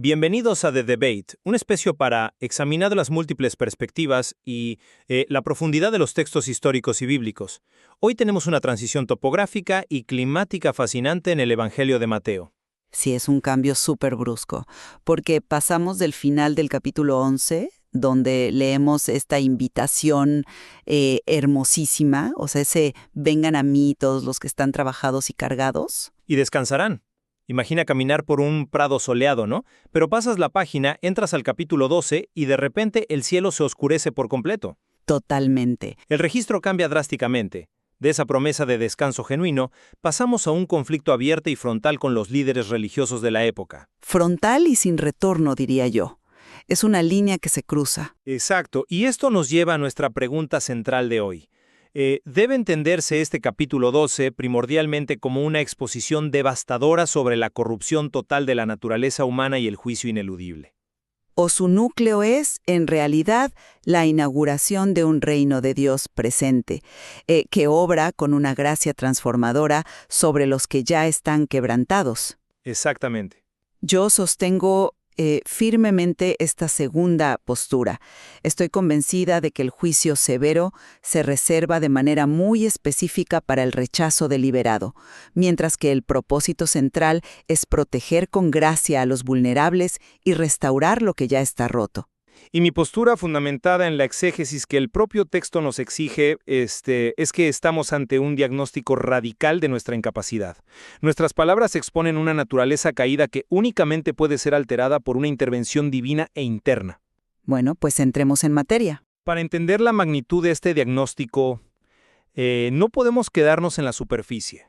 Bienvenidos a The Debate, un espacio para examinar las múltiples perspectivas y la profundidad de los textos históricos y bíblicos. Hoy tenemos una transición topográfica y climática fascinante en el Evangelio de Mateo. Sí, es un cambio súper brusco, porque pasamos del final del capítulo 11, donde leemos esta invitación hermosísima, o sea, ese vengan a mí todos los que están trabajados y cargados. Y descansarán. Imagina caminar por un prado soleado, ¿no? Pero pasas la página, entras al capítulo 12 y de repente el cielo se oscurece por completo. Totalmente. El registro cambia drásticamente. De esa promesa de descanso genuino, pasamos a un conflicto abierto y frontal con los líderes religiosos de la época. Frontal y sin retorno, diría yo. Es una línea que se cruza. Exacto, y esto nos lleva a nuestra pregunta central de hoy. ¿Debe entenderse este capítulo 12 primordialmente como una exposición devastadora sobre la corrupción total de la naturaleza humana y el juicio ineludible? O su núcleo es, en realidad, la inauguración de un reino de Dios presente, que obra con una gracia transformadora sobre los que ya están quebrantados. Exactamente. Yo sostengo firmemente esta segunda postura. Estoy convencida de que el juicio severo se reserva de manera muy específica para el rechazo deliberado, mientras que el propósito central es proteger con gracia a los vulnerables y restaurar lo que ya está roto. Y mi postura fundamentada en la exégesis que el propio texto nos exige es que estamos ante un diagnóstico radical de nuestra incapacidad. Nuestras palabras exponen una naturaleza caída que únicamente puede ser alterada por una intervención divina e interna. Bueno, pues entremos en materia. Para entender la magnitud de este diagnóstico, no podemos quedarnos en la superficie.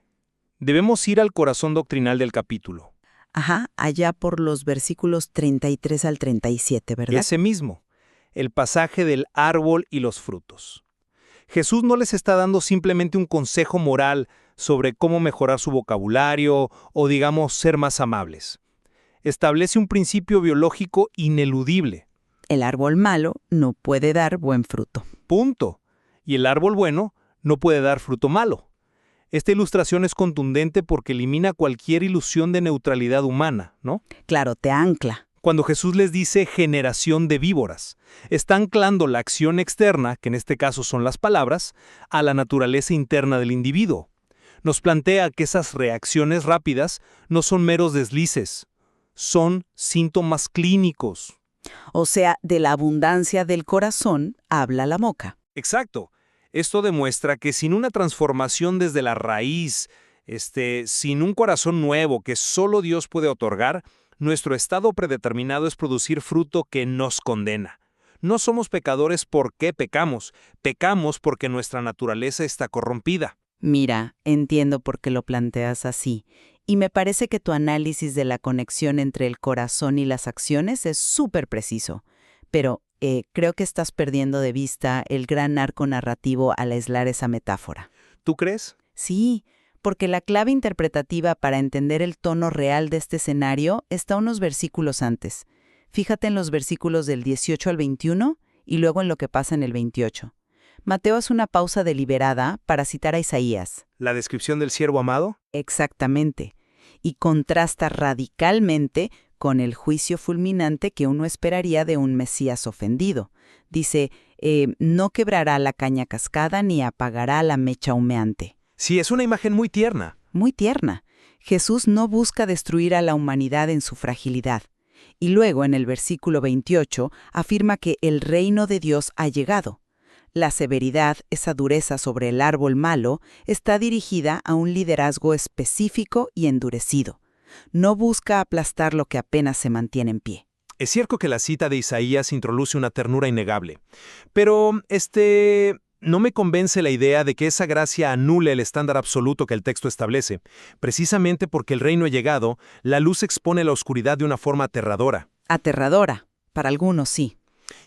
Debemos ir al corazón doctrinal del capítulo. Ajá, allá por los versículos 33 al 37, ¿verdad? Ese mismo, el pasaje del árbol y los frutos. Jesús no les está dando simplemente un consejo moral sobre cómo mejorar su vocabulario o, digamos, ser más amables. Establece un principio biológico ineludible. El árbol malo no puede dar buen fruto. Punto. Y el árbol bueno no puede dar fruto malo. Esta ilustración es contundente porque elimina cualquier ilusión de neutralidad humana, ¿no? Claro, te ancla. Cuando Jesús les dice generación de víboras, está anclando la acción externa, que en este caso son las palabras, a la naturaleza interna del individuo. Nos plantea que esas reacciones rápidas no son meros deslices, son síntomas clínicos. O sea, de la abundancia del corazón habla la boca. Exacto. Esto demuestra que sin una transformación desde la raíz, sin un corazón nuevo que solo Dios puede otorgar, nuestro estado predeterminado es producir fruto que nos condena. No somos pecadores porque pecamos porque nuestra naturaleza está corrompida. Mira, entiendo por qué lo planteas así. Y me parece que tu análisis de la conexión entre el corazón y las acciones es súper preciso. Pero creo que estás perdiendo de vista el gran arco narrativo al aislar esa metáfora. ¿Tú crees? Sí, porque la clave interpretativa para entender el tono real de este escenario está unos versículos antes. Fíjate en los versículos del 18 al 21 y luego en lo que pasa en el 28. Mateo hace una pausa deliberada para citar a Isaías. ¿La descripción del siervo amado? Exactamente. Y contrasta radicalmente con el juicio fulminante que uno esperaría de un Mesías ofendido. Dice, no quebrará la caña cascada ni apagará la mecha humeante. Sí, es una imagen muy tierna. Muy tierna. Jesús no busca destruir a la humanidad en su fragilidad. Y luego, en el versículo 28, afirma que el reino de Dios ha llegado. La severidad, esa dureza sobre el árbol malo, está dirigida a un liderazgo específico y endurecido. No busca aplastar lo que apenas se mantiene en pie. Es cierto que la cita de Isaías introduce una ternura innegable, pero no me convence la idea de que esa gracia anule el estándar absoluto que el texto establece. Precisamente porque el reino ha llegado, la luz expone la oscuridad de una forma aterradora. Aterradora, para algunos sí.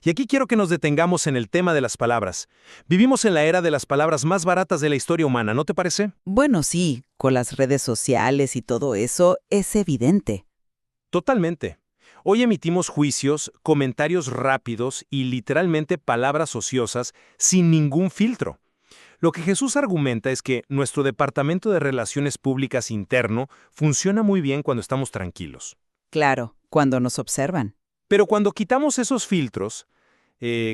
Y aquí quiero que nos detengamos en el tema de las palabras. Vivimos en la era de las palabras más baratas de la historia humana, ¿no te parece? Bueno, sí, con las redes sociales y todo eso, es evidente. Totalmente. Hoy emitimos juicios, comentarios rápidos y literalmente palabras ociosas sin ningún filtro. Lo que Jesús argumenta es que nuestro departamento de relaciones públicas interno funciona muy bien cuando estamos tranquilos. Claro, cuando nos observan. Pero cuando quitamos esos filtros,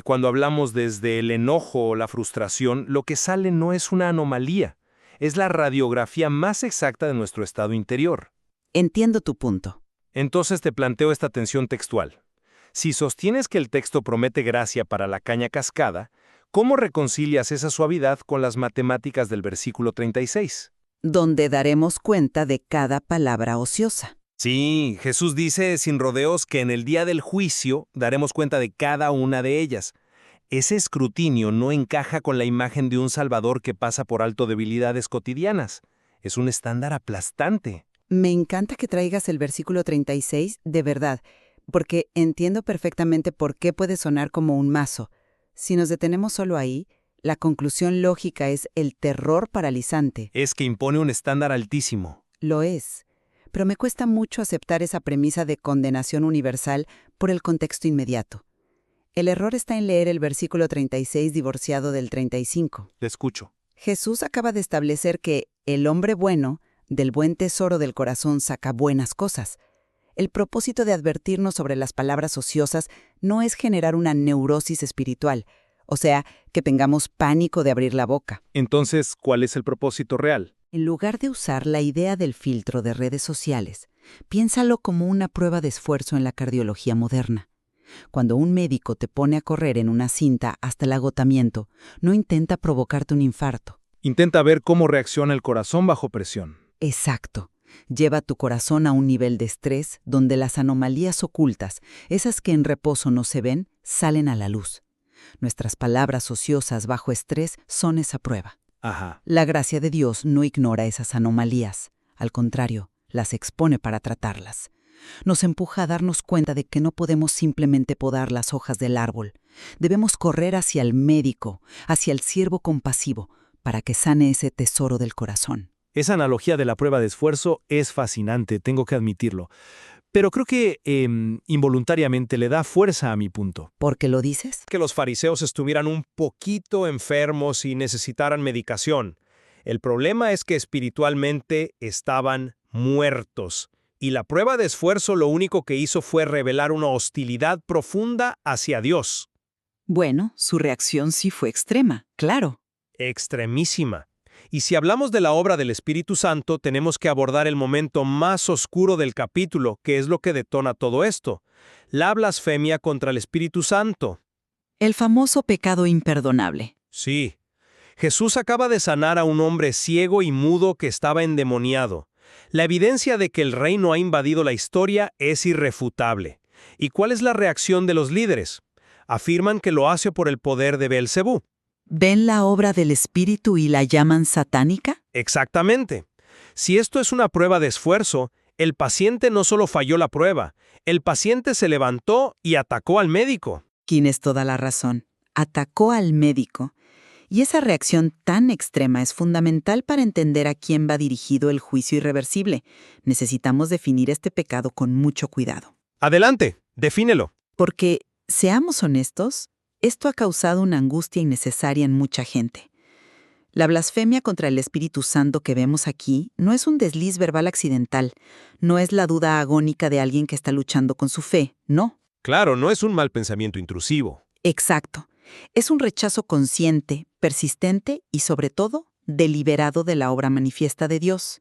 cuando hablamos desde el enojo o la frustración, lo que sale no es una anomalía, es la radiografía más exacta de nuestro estado interior. Entiendo tu punto. Entonces te planteo esta tensión textual. Si sostienes que el texto promete gracia para la caña cascada, ¿cómo reconcilias esa suavidad con las matemáticas del versículo 36? Donde daremos cuenta de cada palabra ociosa. Sí, Jesús dice sin rodeos que en el día del juicio daremos cuenta de cada una de ellas. Ese escrutinio no encaja con la imagen de un Salvador que pasa por alto debilidades cotidianas. Es un estándar aplastante. Me encanta que traigas el versículo 36, de verdad, porque entiendo perfectamente por qué puede sonar como un mazo. Si nos detenemos solo ahí, la conclusión lógica es el terror paralizante. Es que impone un estándar altísimo. Lo es. Pero me cuesta mucho aceptar esa premisa de condenación universal por el contexto inmediato. El error está en leer el versículo 36 divorciado del 35. Te escucho. Jesús acaba de establecer que el hombre bueno, del buen tesoro del corazón, saca buenas cosas. El propósito de advertirnos sobre las palabras ociosas no es generar una neurosis espiritual, o sea, que tengamos pánico de abrir la boca. Entonces, ¿cuál es el propósito real? En lugar de usar la idea del filtro de redes sociales, piénsalo como una prueba de esfuerzo en la cardiología moderna. Cuando un médico te pone a correr en una cinta hasta el agotamiento, no intenta provocarte un infarto. Intenta ver cómo reacciona el corazón bajo presión. Exacto. Lleva tu corazón a un nivel de estrés donde las anomalías ocultas, esas que en reposo no se ven, salen a la luz. Nuestras palabras ociosas bajo estrés son esa prueba. Ajá. La gracia de Dios no ignora esas anomalías. Al contrario, las expone para tratarlas. Nos empuja a darnos cuenta de que no podemos simplemente podar las hojas del árbol. Debemos correr hacia el médico, hacia el siervo compasivo, para que sane ese tesoro del corazón. Esa analogía de la prueba de esfuerzo es fascinante, tengo que admitirlo. Pero creo que involuntariamente le da fuerza a mi punto. ¿Por qué lo dices? Que los fariseos estuvieran un poquito enfermos y necesitaran medicación. El problema es que espiritualmente estaban muertos. Y la prueba de esfuerzo lo único que hizo fue revelar una hostilidad profunda hacia Dios. Bueno, su reacción sí fue extrema, claro. Extremísima. Y si hablamos de la obra del Espíritu Santo, tenemos que abordar el momento más oscuro del capítulo, que es lo que detona todo esto: la blasfemia contra el Espíritu Santo. El famoso pecado imperdonable. Sí. Jesús acaba de sanar a un hombre ciego y mudo que estaba endemoniado. La evidencia de que el reino ha invadido la historia es irrefutable. ¿Y cuál es la reacción de los líderes? Afirman que lo hace por el poder de Beelzebú. ¿Ven la obra del Espíritu y la llaman satánica? Exactamente. Si esto es una prueba de esfuerzo, el paciente no solo falló la prueba, el paciente se levantó y atacó al médico. Tienes toda la razón. Atacó al médico. Y esa reacción tan extrema es fundamental para entender a quién va dirigido el juicio irreversible. Necesitamos definir este pecado con mucho cuidado. Adelante, defínelo. Porque, seamos honestos, esto ha causado una angustia innecesaria en mucha gente. La blasfemia contra el Espíritu Santo que vemos aquí no es un desliz verbal accidental, no es la duda agónica de alguien que está luchando con su fe, no. Claro, no es un mal pensamiento intrusivo. Exacto. Es un rechazo consciente, persistente y, sobre todo, deliberado de la obra manifiesta de Dios,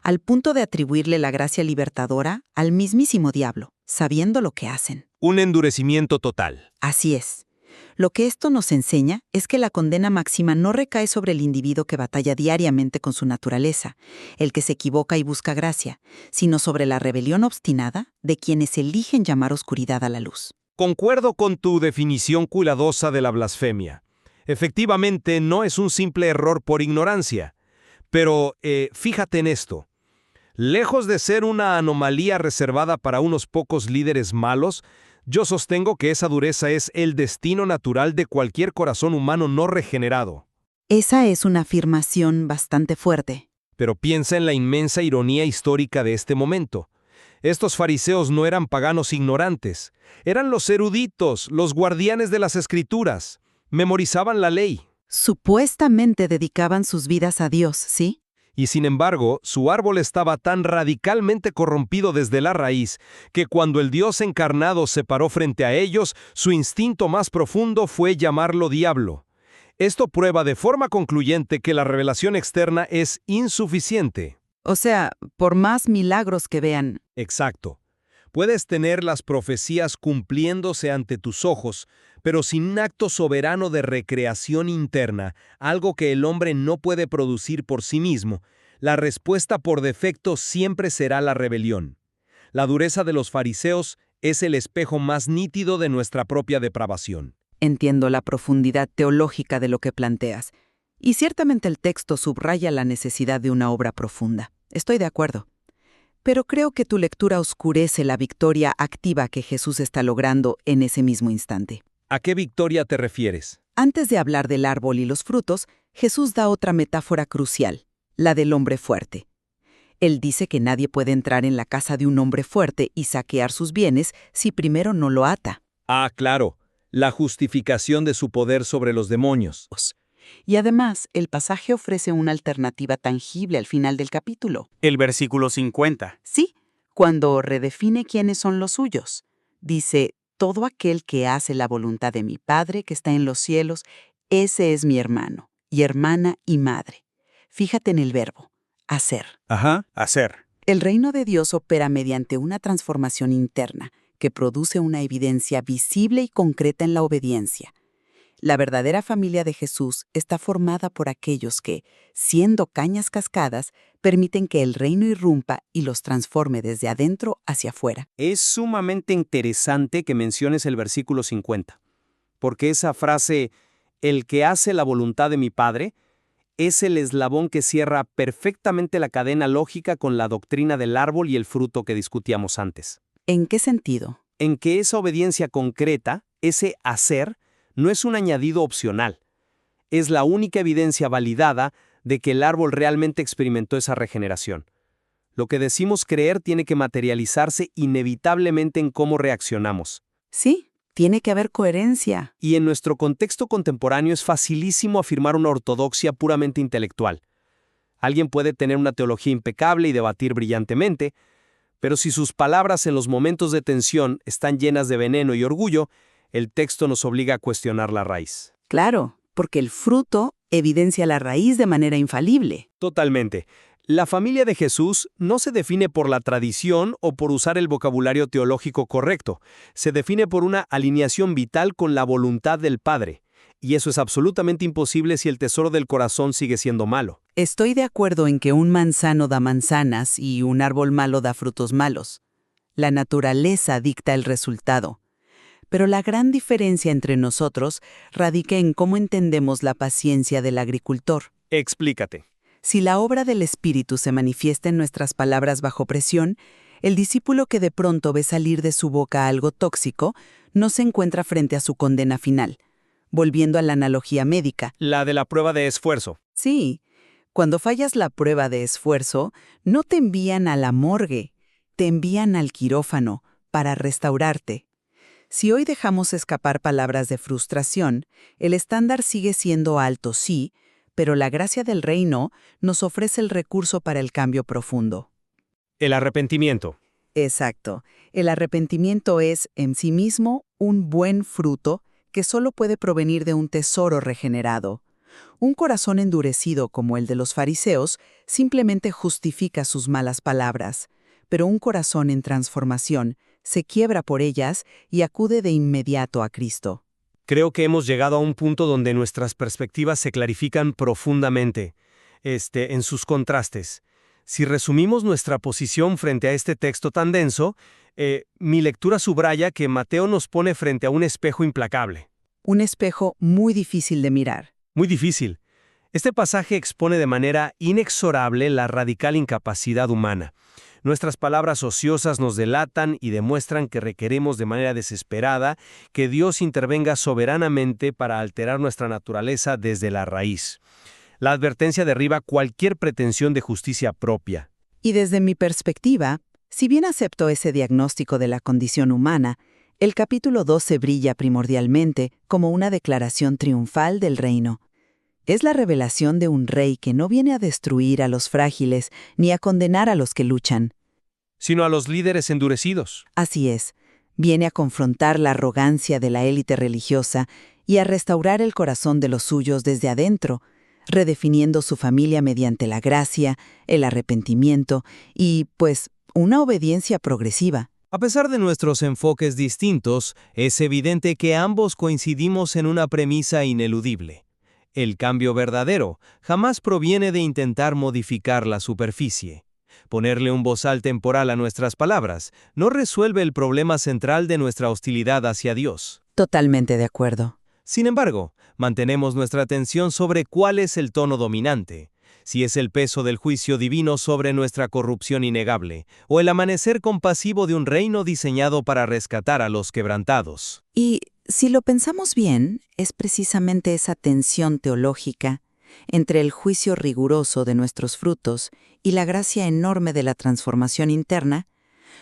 al punto de atribuirle la gracia libertadora al mismísimo diablo, sabiendo lo que hacen. Un endurecimiento total. Así es. Lo que esto nos enseña es que la condena máxima no recae sobre el individuo que batalla diariamente con su naturaleza, el que se equivoca y busca gracia, sino sobre la rebelión obstinada de quienes eligen llamar oscuridad a la luz. Concuerdo con tu definición cuidadosa de la blasfemia. Efectivamente, no es un simple error por ignorancia. Pero fíjate en esto. Lejos de ser una anomalía reservada para unos pocos líderes malos, yo sostengo que esa dureza es el destino natural de cualquier corazón humano no regenerado. Esa es una afirmación bastante fuerte. Pero piensa en la inmensa ironía histórica de este momento. Estos fariseos no eran paganos ignorantes, eran los eruditos, los guardianes de las Escrituras. Memorizaban la ley. Supuestamente dedicaban sus vidas a Dios, ¿sí? Y sin embargo, su árbol estaba tan radicalmente corrompido desde la raíz que cuando el Dios encarnado se paró frente a ellos, su instinto más profundo fue llamarlo diablo. Esto prueba de forma concluyente que la revelación externa es insuficiente. O sea, por más milagros que vean. Exacto. Puedes tener las profecías cumpliéndose ante tus ojos, pero sin un acto soberano de recreación interna, algo que el hombre no puede producir por sí mismo, la respuesta por defecto siempre será la rebelión. La dureza de los fariseos es el espejo más nítido de nuestra propia depravación. Entiendo la profundidad teológica de lo que planteas. Y ciertamente el texto subraya la necesidad de una obra profunda. Estoy de acuerdo. Pero creo que tu lectura oscurece la victoria activa que Jesús está logrando en ese mismo instante. ¿A qué victoria te refieres? Antes de hablar del árbol y los frutos, Jesús da otra metáfora crucial, la del hombre fuerte. Él dice que nadie puede entrar en la casa de un hombre fuerte y saquear sus bienes si primero no lo ata. Ah, claro, la justificación de su poder sobre los demonios. Y además, el pasaje ofrece una alternativa tangible al final del capítulo. El versículo 50. Sí, cuando redefine quiénes son los suyos. Dice, todo aquel que hace la voluntad de mi Padre que está en los cielos, ese es mi hermano, y hermana y madre. Fíjate en el verbo, hacer. Ajá, hacer. El reino de Dios opera mediante una transformación interna que produce una evidencia visible y concreta en la obediencia. La verdadera familia de Jesús está formada por aquellos que, siendo cañas cascadas, permiten que el reino irrumpa y los transforme desde adentro hacia afuera. Es sumamente interesante que menciones el versículo 50, porque esa frase, el que hace la voluntad de mi Padre, es el eslabón que cierra perfectamente la cadena lógica con la doctrina del árbol y el fruto que discutíamos antes. ¿En qué sentido? En que esa obediencia concreta, ese hacer, no es un añadido opcional. Es la única evidencia validada de que el árbol realmente experimentó esa regeneración. Lo que decimos creer tiene que materializarse inevitablemente en cómo reaccionamos. Sí, tiene que haber coherencia. Y en nuestro contexto contemporáneo es facilísimo afirmar una ortodoxia puramente intelectual. Alguien puede tener una teología impecable y debatir brillantemente, pero si sus palabras en los momentos de tensión están llenas de veneno y orgullo, el texto nos obliga a cuestionar la raíz. Claro, porque el fruto evidencia la raíz de manera infalible. Totalmente. La familia de Jesús no se define por la tradición o por usar el vocabulario teológico correcto. Se define por una alineación vital con la voluntad del Padre. Y eso es absolutamente imposible si el tesoro del corazón sigue siendo malo. Estoy de acuerdo en que un manzano da manzanas y un árbol malo da frutos malos. La naturaleza dicta el resultado. Pero la gran diferencia entre nosotros radica en cómo entendemos la paciencia del agricultor. Explícate. Si la obra del Espíritu se manifiesta en nuestras palabras bajo presión, el discípulo que de pronto ve salir de su boca algo tóxico no se encuentra frente a su condena final. Volviendo a la analogía médica. La de la prueba de esfuerzo. Sí, cuando fallas la prueba de esfuerzo, no te envían a la morgue, te envían al quirófano para restaurarte. Si hoy dejamos escapar palabras de frustración, el estándar sigue siendo alto, sí, pero la gracia del reino nos ofrece el recurso para el cambio profundo. El arrepentimiento. Exacto. El arrepentimiento es, en sí mismo, un buen fruto que solo puede provenir de un tesoro regenerado. Un corazón endurecido como el de los fariseos simplemente justifica sus malas palabras, pero un corazón en transformación se quiebra por ellas y acude de inmediato a Cristo. Creo que hemos llegado a un punto donde nuestras perspectivas se clarifican profundamente, en sus contrastes. Si resumimos nuestra posición frente a este texto tan denso, mi lectura subraya que Mateo nos pone frente a un espejo implacable. Un espejo muy difícil de mirar. Muy difícil. Este pasaje expone de manera inexorable la radical incapacidad humana. Nuestras palabras ociosas nos delatan y demuestran que requerimos de manera desesperada que Dios intervenga soberanamente para alterar nuestra naturaleza desde la raíz. La advertencia derriba cualquier pretensión de justicia propia. Y desde mi perspectiva, si bien acepto ese diagnóstico de la condición humana, el capítulo 12 brilla primordialmente como una declaración triunfal del reino. Es la revelación de un rey que no viene a destruir a los frágiles ni a condenar a los que luchan. Sino a los líderes endurecidos. Así es, viene a confrontar la arrogancia de la élite religiosa y a restaurar el corazón de los suyos desde adentro, redefiniendo su familia mediante la gracia, el arrepentimiento y, pues, una obediencia progresiva. A pesar de nuestros enfoques distintos, es evidente que ambos coincidimos en una premisa ineludible. El cambio verdadero jamás proviene de intentar modificar la superficie. Ponerle un bozal temporal a nuestras palabras no resuelve el problema central de nuestra hostilidad hacia Dios. Totalmente de acuerdo. Sin embargo, mantenemos nuestra atención sobre cuál es el tono dominante, si es el peso del juicio divino sobre nuestra corrupción innegable, o el amanecer compasivo de un reino diseñado para rescatar a los quebrantados. Y si lo pensamos bien, es precisamente esa tensión teológica entre el juicio riguroso de nuestros frutos y la gracia enorme de la transformación interna,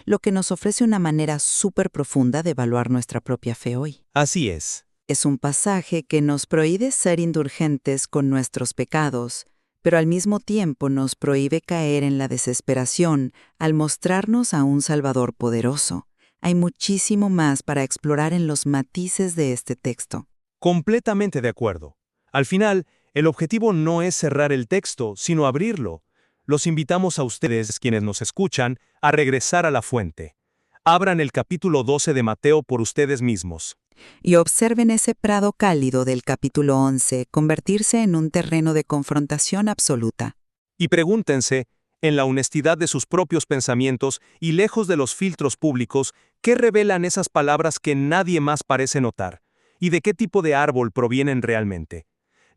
lo que nos ofrece una manera súper profunda de evaluar nuestra propia fe hoy. Así es. Es un pasaje que nos prohíbe ser indulgentes con nuestros pecados, pero al mismo tiempo nos prohíbe caer en la desesperación al mostrarnos a un Salvador poderoso. Hay muchísimo más para explorar en los matices de este texto. Completamente de acuerdo. Al final, el objetivo no es cerrar el texto, sino abrirlo. Los invitamos a ustedes, quienes nos escuchan, a regresar a la fuente. Abran el capítulo 12 de Mateo por ustedes mismos. Y observen ese prado cálido del capítulo 11 convertirse en un terreno de confrontación absoluta. Y pregúntense, en la honestidad de sus propios pensamientos y lejos de los filtros públicos, ¿qué revelan esas palabras que nadie más parece notar? ¿Y de qué tipo de árbol provienen realmente?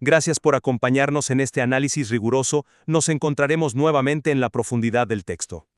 Gracias por acompañarnos en este análisis riguroso. Nos encontraremos nuevamente en la profundidad del texto.